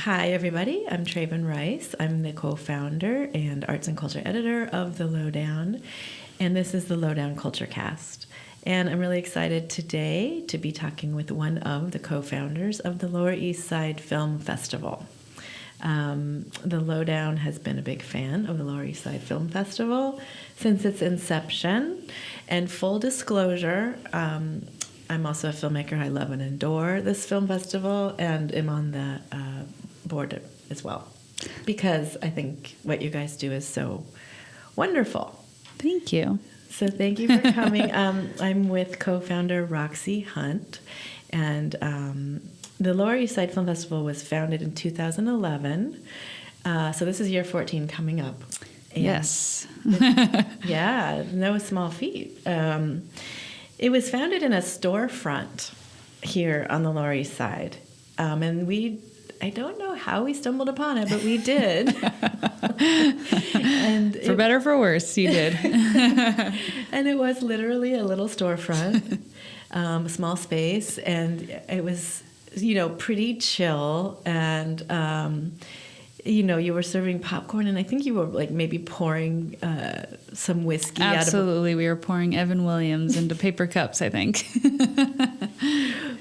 Hi, everybody. I'm Traven Rice. I'm the co-founder and arts and culture editor of The Lowdown, and this is the Lowdown Culture Cast. And I'm really excited today to be talking with one of the co-founders of the Lower East Side Film Festival. The Lowdown has been a big fan of the Lower East Side Film Festival since its inception. And full disclosure, I'm also a filmmaker. I love and adore this film festival and am on the board as well, because I think what you guys do is so wonderful. Thank you. So thank you for coming. I'm with co-founder Roxy Hunt, and the Lower East Side Film Festival was founded in 2011. So this is year 14 coming up. And yes. Yeah, no small feat. It was founded in a storefront here on the Lower East Side. And I don't know how we stumbled upon it, but we did. And for better or for worse, you did. And it was literally a little storefront, a small space, and it was, pretty chill. And, you were serving popcorn, and I think you were maybe pouring some whiskey Absolutely. We were pouring Evan Williams into paper cups, I think.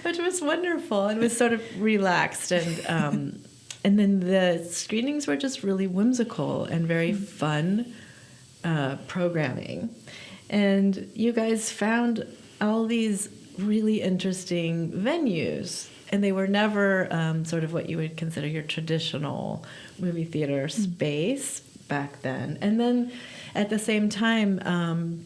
Which was wonderful. It was sort of relaxed, and then the screenings were just really whimsical and very fun programming. And you guys found all these really interesting venues, and they were never sort of what you would consider your traditional movie theater space back then. And then at the same time,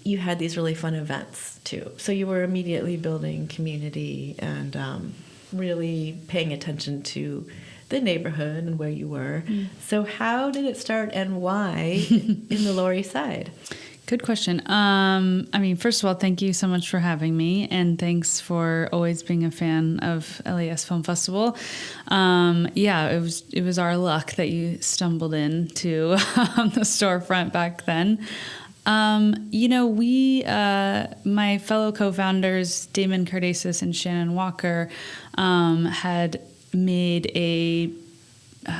you had these really fun events too. So you were immediately building community and really paying attention to the neighborhood and where you were. So how did it start, and why in the Lower East Side? Good question. First of all, thank you so much for having me, and thanks for always being a fan of LES Film Festival. It was our luck that you stumbled into the storefront back then. My fellow co-founders, Damon Cardasis and Shannon Walker, had made a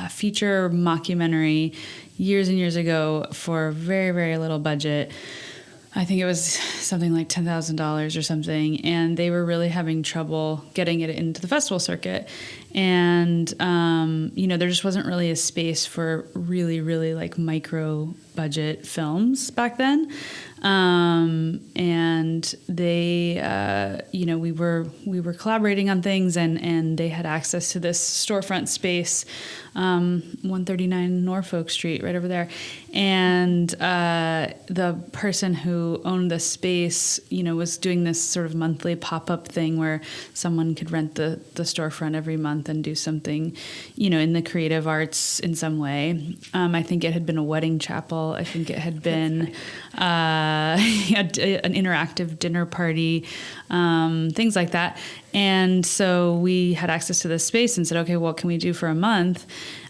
feature mockumentary years and years ago for a very, very little budget. I think it was something like $10,000 or something, and they were really having trouble getting it into the festival circuit. And, there just wasn't really a space for really, really micro budget films back then. And they, we were collaborating on things, and they had access to this storefront space, 139 Norfolk Street, right over there. And the person who owned the space, was doing this sort of monthly pop-up thing where someone could rent the storefront every month and do something, in the creative arts in some way. I think it had been a wedding chapel. I think it had been an interactive dinner party, things like that. And so we had access to this space and said, okay, what can we do for a month?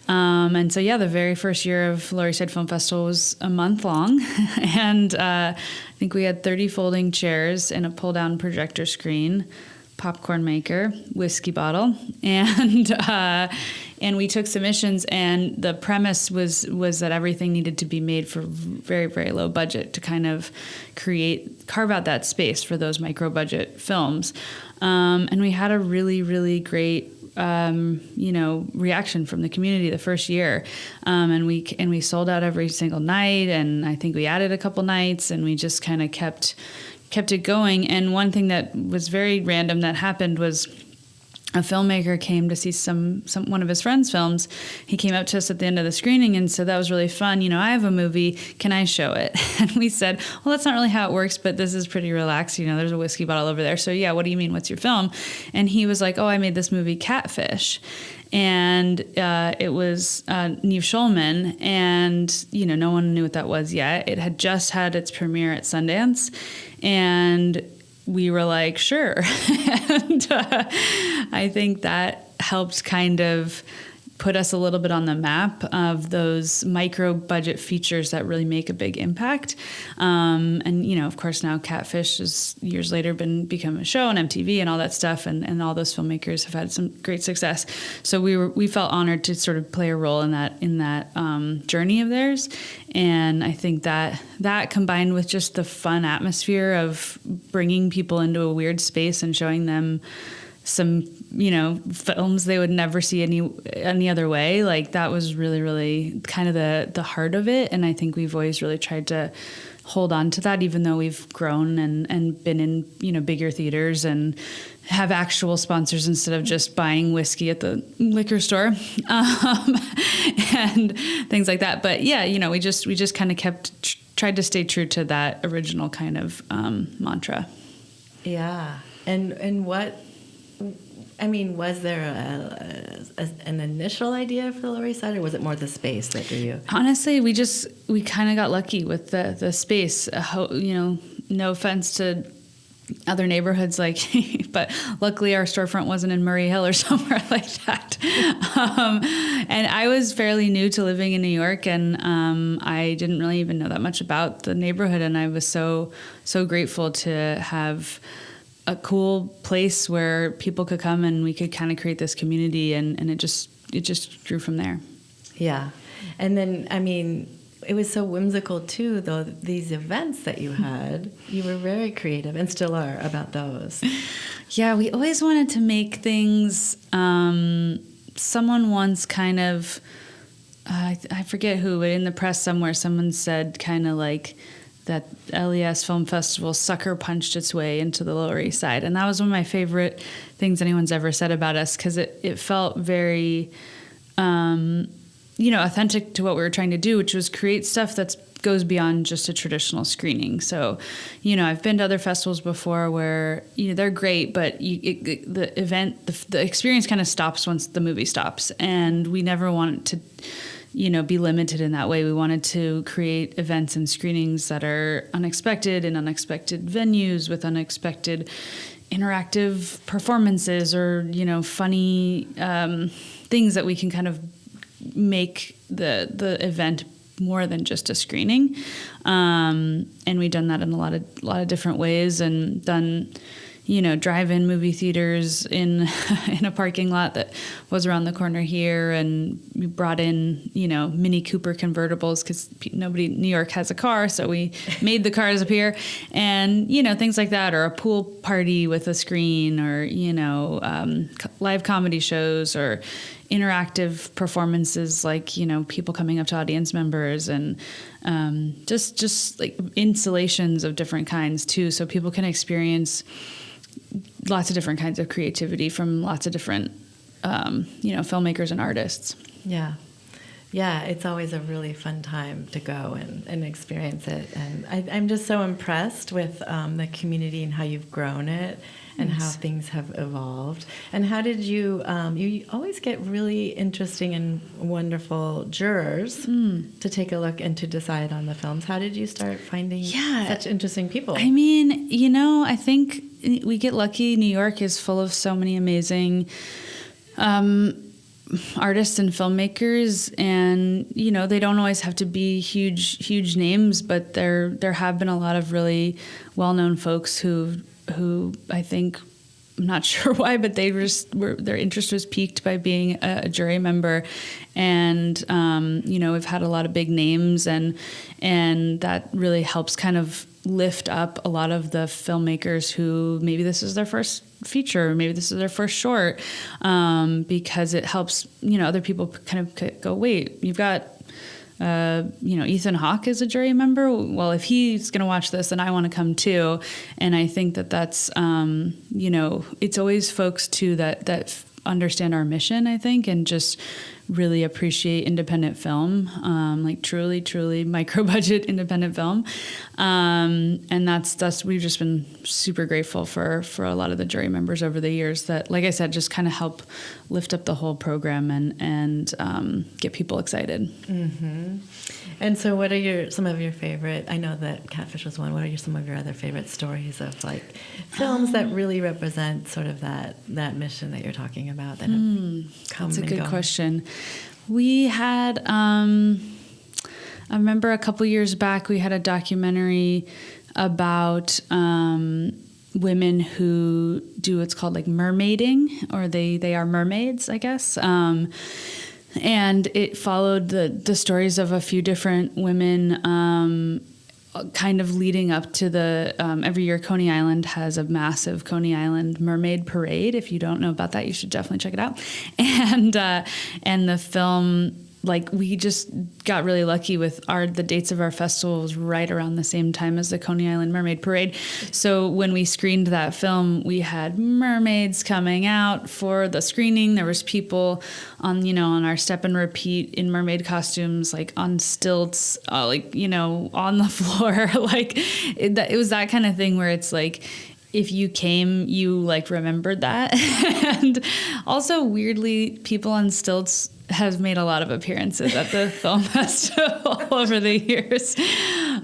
And so, the very first year of Lower East Side Film Festival was a month long. And I think we had 30 folding chairs and a pull-down projector screen, popcorn maker, whiskey bottle, and we took submissions, and the premise was that everything needed to be made for very, very low budget to kind of carve out that space for those micro budget films. And we had a really, really great reaction from the community the first year. And we sold out every single night, and I think we added a couple nights, and we just kind of kept it going. And one thing that was very random that happened was a filmmaker came to see one of his friends' films. He came up to us at the end of the screening and said, that was really fun. I have a movie. Can I show it? And we said, well, that's not really how it works, but this is pretty relaxed. There's a whiskey bottle over there. So yeah, what do you mean? What's your film? And he was like, oh, I made this movie Catfish. And it was Neve Schulman, and no one knew what that was yet. It had just had its premiere at Sundance, and we were like, sure. And I think that helped kind of put us a little bit on the map of those micro budget features that really make a big impact. And, you know, of course, now Catfish has years later become a show on MTV and all that stuff. And all those filmmakers have had some great success. So we felt honored to sort of play a role in that journey of theirs. And I think that combined with just the fun atmosphere of bringing people into a weird space and showing them some, you know, films they would never see any other way. Like that was really, really kind of the heart of it. And I think we've always really tried to hold on to that, even though we've grown and been in, you know, bigger theaters and have actual sponsors instead of just buying whiskey at the liquor store, and things like that. But yeah, you know, we just kind of tried to stay true to that original kind of mantra. Yeah. And what, I mean, was there an initial idea for the Lower East Side, or was it more the space that drew you? Honestly, we kind of got lucky with the space. You know, no offense to other neighborhoods, but luckily our storefront wasn't in Murray Hill or somewhere like that. And I was fairly new to living in New York, and I didn't really even know that much about the neighborhood. And I was so grateful to have a cool place where people could come and we could kind of create this community, and it just grew from there. Yeah. And then, I mean, it was so whimsical too, though, these events that you had, you were very creative and still are about those. Yeah, we always wanted to make things, someone once kind of, I forget who, but in the press somewhere, someone said kind of like, that LES Film Festival sucker punched its way into the Lower East Side. And that was one of my favorite things anyone's ever said about us, because it felt very, you know, authentic to what we were trying to do, which was create stuff that goes beyond just a traditional screening. So, you know, I've been to other festivals before where, you know, they're great, but the event, the experience kind of stops once the movie stops. And we never wanted to, you know, be limited in that way. We wanted to create events and screenings that are unexpected in unexpected venues with unexpected interactive performances, or, you know, funny things that we can kind of make the event more than just a screening. And we've done that in a lot of different ways, and done, you know, drive-in movie theaters in a parking lot that was around the corner here, and we brought in, you know, Mini Cooper convertibles because nobody in New York has a car, so we made the cars appear, and, you know, things like that, or a pool party with a screen, or, you know, live comedy shows, or interactive performances, like, you know, people coming up to audience members, and just like installations of different kinds too, so people can experience lots of different kinds of creativity from lots of different, you know, filmmakers and artists. Yeah. Yeah, it's always a really fun time to go and experience it. And I'm just so impressed with the community and how you've grown it, and how things have evolved. And how did you always get really interesting and wonderful jurors to take a look and to decide on the films. How did you start finding such interesting people? I mean, you know, I think we get lucky. New York is full of so many amazing artists and filmmakers, and, you know, they don't always have to be huge names, but there have been a lot of really well-known folks who I think, I'm not sure why, but their interest was piqued by being a jury member. And, you know, we've had a lot of big names, and that really helps kind of lift up a lot of the filmmakers who maybe this is their first feature, maybe this is their first short, because it helps, you know, other people kind of go, wait, you've got, you know, Ethan Hawke is a jury member. Well, if he's going to watch this, then I want to come too. And I think that's, you know, it's always folks too that understand our mission, I think, and just really appreciate independent film, like truly micro budget independent film. And that's we've just been super grateful for a lot of the jury members over the years that, like I said, just kind of help lift up the whole program and get people excited. Mm-hmm. And so what are some of your favorite, I know that Catfish was one, what are some of your other favorite stories of like films that really represent sort of that mission that you're talking about that have come That's a good question. We had, I remember a couple years back, we had a documentary about women who do what's called like mermaiding, or they are mermaids, I guess. And it followed the stories of a few different women, kind of leading up to the every year Coney Island has a massive Coney Island Mermaid Parade. If you don't know about that, you should definitely check it out. And the film, like, we just got really lucky with the dates of our festivals right around the same time as the Coney Island Mermaid Parade. So when we screened that film, we had mermaids coming out for the screening. There was people on our step and repeat in mermaid costumes, like on stilts, on the floor. Like it was that kind of thing where it's like, if you came, you like remembered that. And also weirdly, people on stilts have made a lot of appearances at the film festival over the years.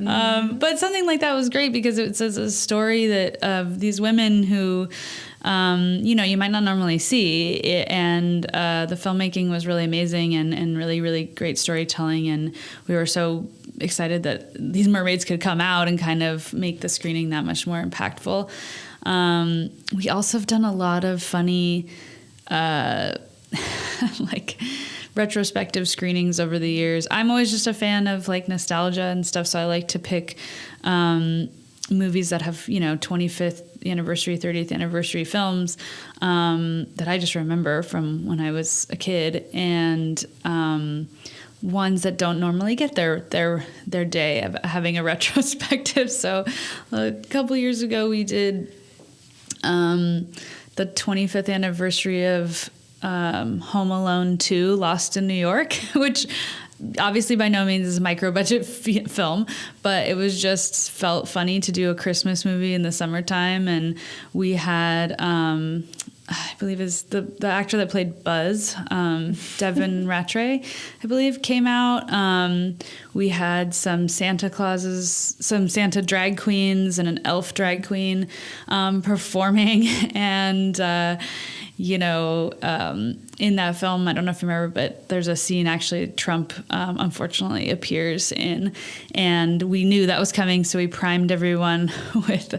But something like that was great because it's a story that of these women who, you might not normally see. And the filmmaking was really amazing and really, really great storytelling. And we were so excited that these mermaids could come out and kind of make the screening that much more impactful. We also have done a lot of funny, like retrospective screenings over the years. I'm always just a fan of like nostalgia and stuff, so I like to pick movies that have 25th anniversary, 30th anniversary films that I just remember from when I was a kid, and ones that don't normally get their day of having a retrospective. So a couple years ago we did the 25th anniversary of Home Alone 2, Lost in New York, which obviously by no means is a micro-budget film, but it was just felt funny to do a Christmas movie in the summertime. And we had, I believe is the actor that played Buzz, Devin Rattray, I believe, came out. We had some Santa Clauses, some Santa drag queens and an elf drag queen performing. And in that film, I don't know if you remember, but there's a scene actually Trump unfortunately appears in, and we knew that was coming, so we primed everyone with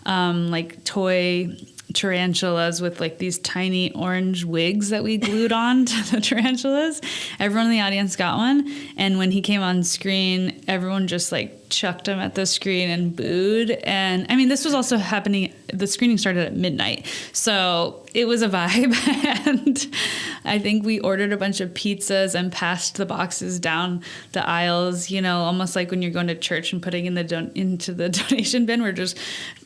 like toy tarantulas with like these tiny orange wigs that we glued on to the tarantulas. Everyone in the audience got one, and when he came on screen, everyone just like chucked him at the screen and booed. And I mean, this was also happening, the screening started at midnight, so it was a vibe. And I think we ordered a bunch of pizzas and passed the boxes down the aisles, almost like when you're going to church and putting in into the donation bin. We're just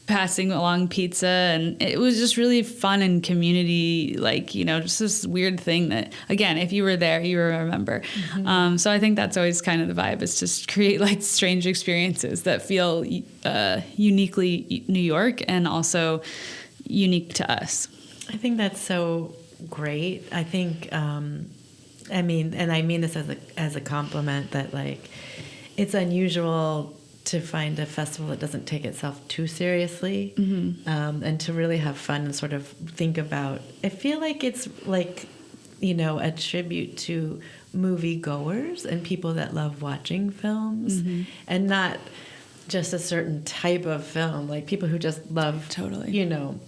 passing along pizza, and it was just really fun and community, like, just this weird thing that, again, if you were there, you will remember. Mm-hmm. So I think that's always kind of the vibe, is just create like strange experiences that feel uniquely New York and also unique to us. I think that's so great. I think, and I mean this as a compliment, that like it's unusual to find a festival that doesn't take itself too seriously, mm-hmm. And to really have fun and sort of think about. I feel like it's like, a tribute to movie goers and people that love watching films, mm-hmm. and not just a certain type of film, like people who just love totally,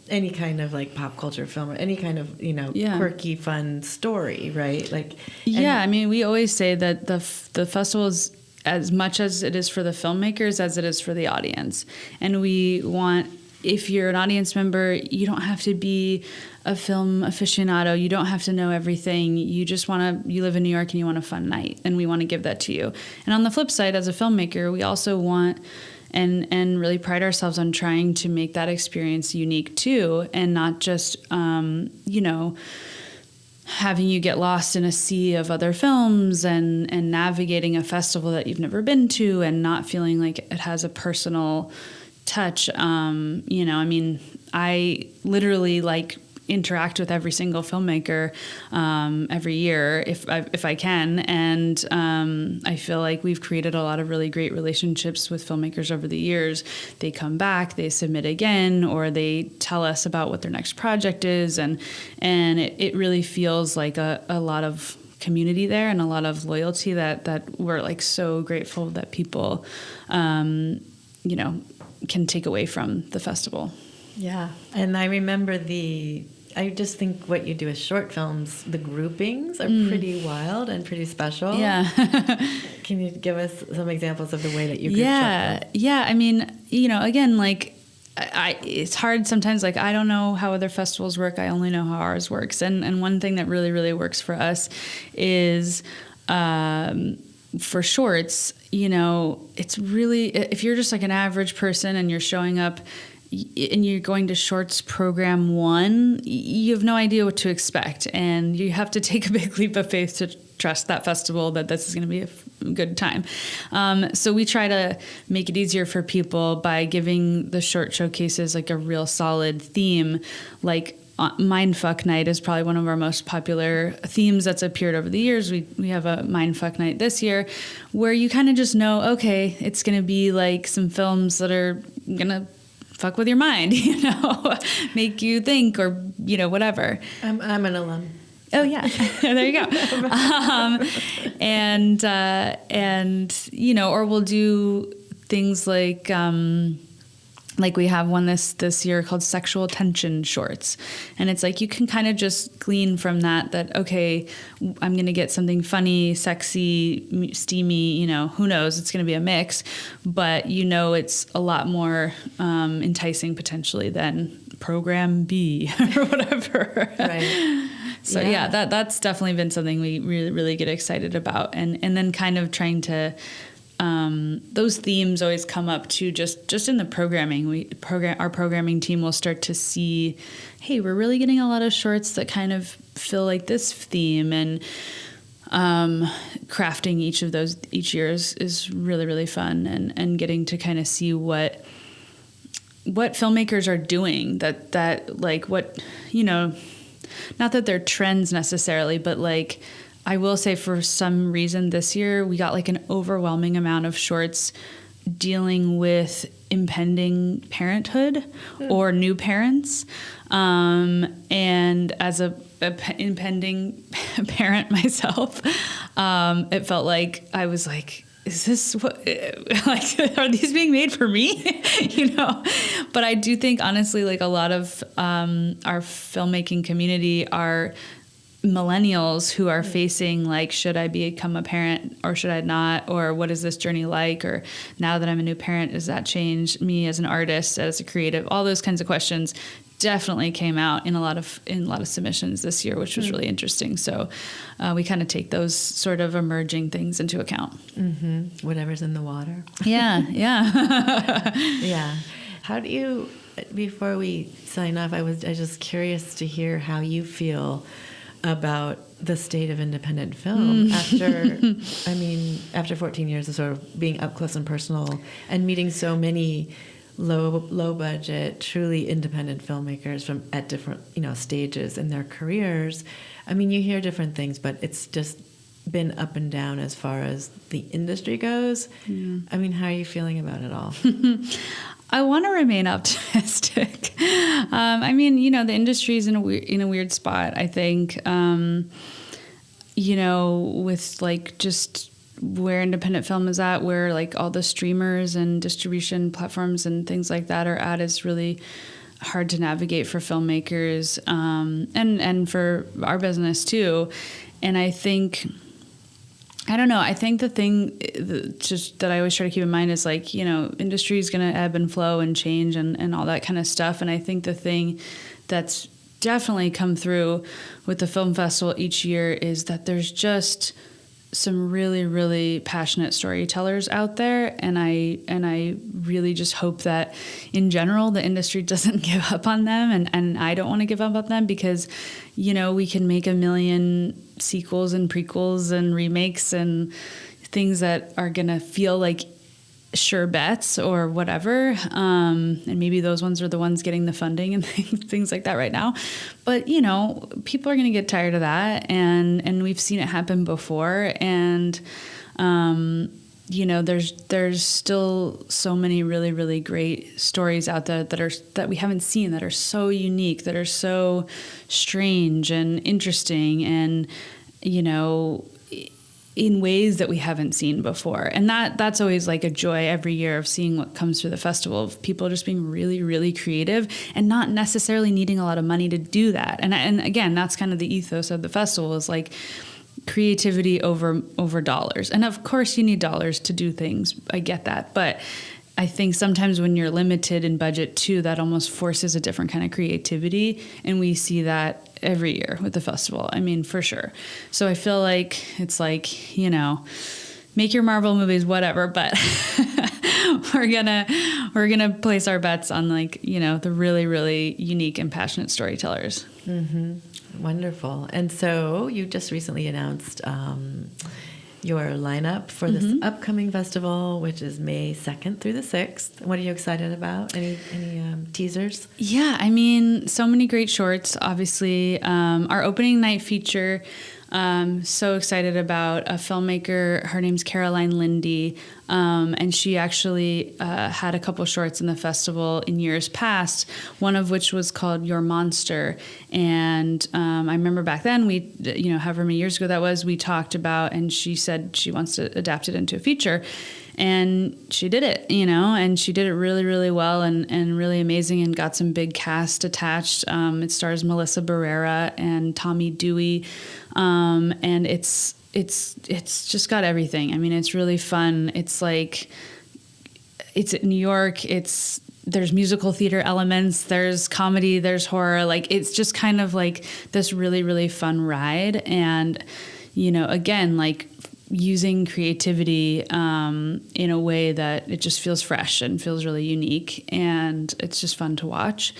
any kind of like pop culture film or any kind of, quirky, fun story, right? Like, I mean, we always say that the festival is as much as it is for the filmmakers as it is for the audience. And we want, if you're an audience member, you don't have to be a film aficionado. You don't have to know everything. You just you live in New York and you want a fun night, and we want to give that to you. And on the flip side, as a filmmaker, we also want and really pride ourselves on trying to make that experience unique too, and not just, having you get lost in a sea of other films and navigating a festival that you've never been to and not feeling like it has a personal touch. I mean, I literally interact with every single filmmaker every year if I can, and I feel like we've created a lot of really great relationships with filmmakers over the years. They come back, they submit again, or they tell us about what their next project is, and it really feels like a lot of community there and a lot of loyalty that we're like so grateful that people, you know, can take away from the festival. Yeah. And I remember I just think what you do with short films, the groupings are pretty wild and pretty special. Yeah. Can you give us some examples of the way that you group short films? Yeah. I mean, you know, again, like it's hard sometimes, like I don't know how other festivals work. I only know how ours works. And one thing that really, really works for us is, for shorts, you know, it's really, if you're just like an average person and you're showing up and you're going to shorts program 1, you have no idea what to expect. And you have to take a big leap of faith to trust that festival that this is going to be a good time. So we try to make it easier for people by giving the short showcases like a real solid theme, like Mindfuck Night is probably one of our most popular themes that's appeared over the years. We have a Mindfuck Night this year where you kind of just know, okay, it's going to be like some films that are going to fuck with your mind, you know, make you think or, you know, whatever. I'm an alum. Oh yeah, there you go. And you know, or we'll do things like we have one this year called Sexual Tension Shorts. And it's like you can kind of just glean from that, okay, I'm going to get something funny, sexy, steamy, you know, who knows, it's going to be a mix. But you know it's a lot more enticing potentially than Program B or whatever. Right. So yeah, that's definitely been something we really, really get excited about. And then kind of trying to... those themes always come up too, just in the programming. Our programming team will start to see, hey, we're really getting a lot of shorts that kind of feel like this theme, and crafting each of those each year is really, really fun, and getting to kind of see what filmmakers are doing that like what, you know, not that they're trends necessarily, but like, I will say for some reason this year we got like an overwhelming amount of shorts dealing with impending parenthood or new parents. And as a impending parent myself, it felt like I was like, is this what, like, are these being made for me? You know, but I do think honestly, like a lot of our filmmaking community are millennials who are facing like, should I become a parent or should I not? Or what is this journey like? Or now that I'm a new parent, does that change me as an artist, as a creative? All those kinds of questions definitely came out in a lot of submissions this year, which was really interesting. So we kind of take those sort of emerging things into account. Mm-hmm. Whatever's in the water. Yeah. Yeah. How do you, before we sign off, I was just curious to hear how you feel about the state of independent film after 14 years of sort of being up close and personal and meeting so many low budget, truly independent filmmakers from at different, you know, stages in their careers. I mean, you hear different things, but it's just been up and down as far as the industry goes. Yeah. I mean, how are you feeling about it all? I want to remain optimistic. I mean, you know, the industry is in a weird spot, I think, you know, with like just where independent film is at, where like all the streamers and distribution platforms and things like that are at is really hard to navigate for filmmakers, and for our business too. And I think... I don't know. I think the thing just that I always try to keep in mind is like, you know, industry is going to ebb and flow and change and all that kind of stuff. And I think the thing that's definitely come through with the film festival each year is that there's just some really, really passionate storytellers out there. And I really just hope that in general, the industry doesn't give up on them. And I don't want to give up on them because, you know, we can make a million sequels and prequels and remakes and things that are going to feel like sure bets or whatever. And maybe those ones are the ones getting the funding and things like that right now. But, you know, people are going to get tired of that. And we've seen it happen before. And, you know, there's still so many really, really great stories out there that we haven't seen, that are so unique, that are so strange and interesting. And in ways that we haven't seen before. And that's always like a joy every year of seeing what comes through the festival, of people just being really, really creative and not necessarily needing a lot of money to do that. And again, that's kind of the ethos of the festival, is like creativity over dollars. And of course you need dollars to do things. I get that. But I think sometimes when you're limited in budget too, that almost forces a different kind of creativity. And we see that every year with the festival. I mean, for sure. So I feel like it's like, make your Marvel movies, whatever, but we're gonna place our bets on like, the really, really unique and passionate storytellers. Mm-hmm. Wonderful. And so you just recently announced your lineup for this upcoming festival, which is May 2nd through the 6th. What are you excited about? Any teasers? Yeah, I mean, so many great shorts. Obviously, our opening night feature, so excited about a filmmaker. Her name's Caroline Lindy, and she actually had a couple shorts in the festival in years past, one of which was called Your Monster. And I remember back then, we, however many years ago that was, we talked about, and she said she wants to adapt it into a feature. And she did it, and she did it really, really well and really amazing, and got some big cast attached. It stars Melissa Barrera and Tommy Dewey. And it's just got everything. I mean, it's really fun. It's like, it's at New York. There's musical theater elements, there's comedy, there's horror. Like, it's just kind of like this really, really fun ride. And, again, like using creativity, in a way that it just feels fresh and feels really unique, and it's just fun to watch.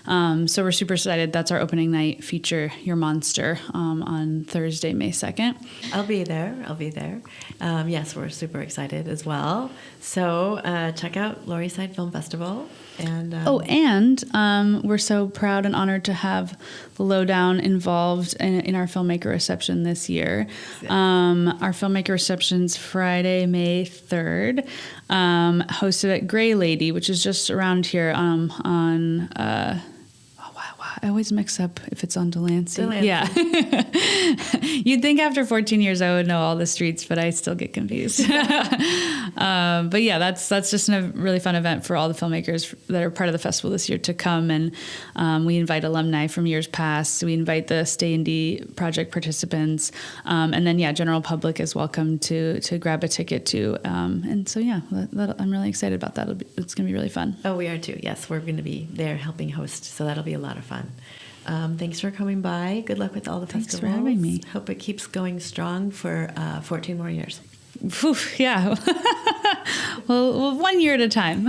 So we're super excited. That's our opening night feature, Your Monster, on Thursday, May 2nd. I'll be there. Yes, we're super excited as well. So check out Lower East Side Film Festival. And we're so proud and honored to have the Lowdown involved in our filmmaker reception this year. Yes. Our filmmaker reception's Friday, May 3rd, hosted at Gray Lady, which is just around here I always mix up if it's on Delancey. Yeah. You'd think after 14 years I would know all the streets, but I still get confused. But yeah, that's just a really fun event for all the filmmakers that are part of the festival this year to come. And we invite alumni from years past. We invite the Stay Indie Project participants. And then, general public is welcome to grab a ticket too. And so, I'm really excited about that. It's going to be really fun. Oh, we are too. Yes, we're going to be there helping host. So that'll be a lot of fun. Thanks for coming by. Good luck with all the festivals. Thanks for having me. Hope it keeps going strong for 14 more years. Yeah. well, 1 year at a time.